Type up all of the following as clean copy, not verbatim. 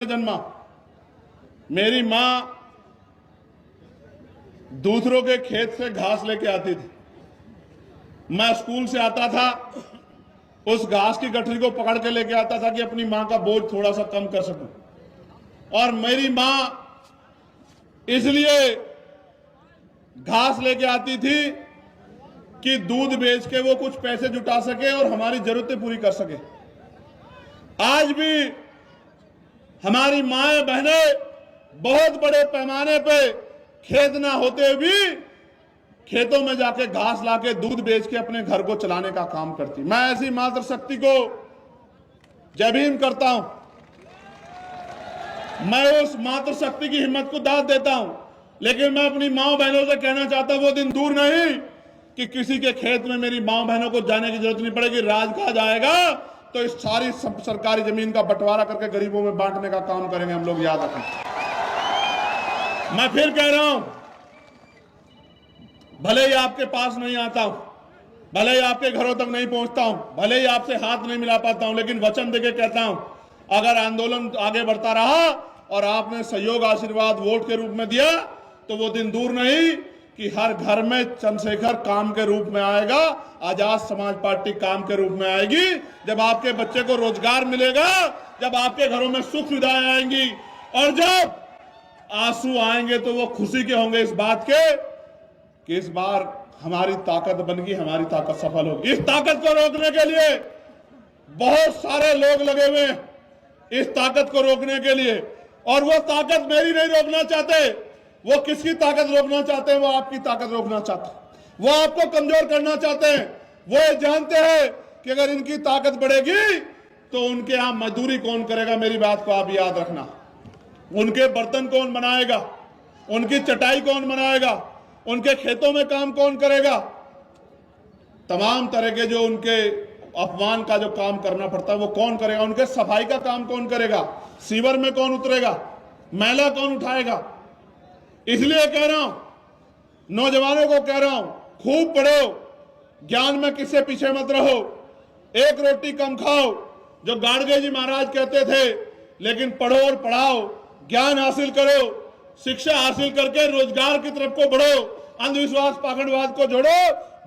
जन्मा। मेरी मां दूसरों के खेत से घास लेके आती थी। मैं स्कूल से आता था, उस घास की गठरी को पकड़ के लेके आता था कि अपनी मां का बोझ थोड़ा सा कम कर सकूं। और मेरी मां इसलिए घास लेके आती थी कि दूध बेच के वो कुछ पैसे जुटा सके और हमारी जरूरतें पूरी कर सके। आज भी हमारी माएं बहनें बहुत बड़े पैमाने पे खेत ना होते भी खेतों में जाके घास लाके दूध बेच के अपने घर को चलाने का काम करती। मैं ऐसी मातृशक्ति को जय भीम करता हूं। मैं उस मातृशक्ति की हिम्मत को दाद देता हूं, लेकिन मैं अपनी मां बहनों से कहना चाहता हूं वो दिन दूर नहीं कि किसी के खेत में मेरी मां बहनों को जाने की जरूरत नहीं पड़ेगी। राज कहा जाएगा तो इस सारी सरकारी जमीन का बंटवारा करके गरीबों में बांटने का काम करेंगे हम लोग, याद रखें। मैं फिर कह रहा हूं, भले ही आपके पास नहीं आता हूं, भले ही आपके घरों तक नहीं पहुंचता हूं, भले ही आपसे हाथ नहीं मिला पाता हूं, लेकिन वचन देके कहता हूं, अगर आंदोलन आगे बढ़ता रहा और आपने सहयोग आशीर्वाद वोट के रूप में दिया तो वो दिन दूर नहीं कि हर घर में चंद्रशेखर काम के रूप में आएगा, आजाद समाज पार्टी काम के रूप में आएगी। जब आपके बच्चे को रोजगार मिलेगा, जब आपके घरों में सुख सुविधाएं आएंगी और जब आंसू आएंगे तो वो खुशी के होंगे इस बात के कि इस बार हमारी ताकत बन गई, हमारी ताकत सफल होगी। इस ताकत को रोकने के लिए बहुत सारे लोग लगे हुए हैं, इस ताकत को रोकने के लिए। और वो ताकत मेरी नहीं रोकना चाहते, वो किसकी ताकत रोकना चाहते हैं? वो आपकी ताकत रोकना चाहते हैं, वो आपको कमजोर करना चाहते हैं। वो जानते हैं कि अगर इनकी ताकत बढ़ेगी तो उनके यहां मजदूरी कौन करेगा। मेरी बात को आप याद रखना, उनके बर्तन कौन बनाएगा, उनकी चटाई कौन बनाएगा, उनके खेतों में काम कौन करेगा। तमाम तरह के जो उनके अपमान का जो काम करना पड़ता है वो कौन करेगा, उनके सफाई का काम कौन करेगा, सीवर में कौन उतरेगा, मैला कौन उठाएगा। इसलिए कह रहा हूं, नौजवानों को कह रहा हूं, खूब पढ़ो, ज्ञान में किससे पीछे मत रहो, एक रोटी कम खाओ जो गाड़गे जी महाराज कहते थे, लेकिन पढ़ो और पढ़ाओ, ज्ञान हासिल करो, शिक्षा हासिल करके रोजगार की तरफ को बढ़ो, अंधविश्वास पाखंडवाद को जोड़ो,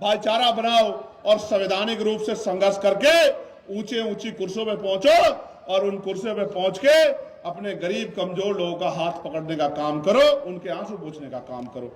भाईचारा बनाओ और संवैधानिक रूप से संघर्ष करके ऊंचे ऊंची कुर्सियों पे पहुंचो और उन कुर्सियों पे पहुंच के अपने गरीब कमजोर लोगों का हाथ पकड़ने का काम करो, उनके आंसू पोंछने का काम करो।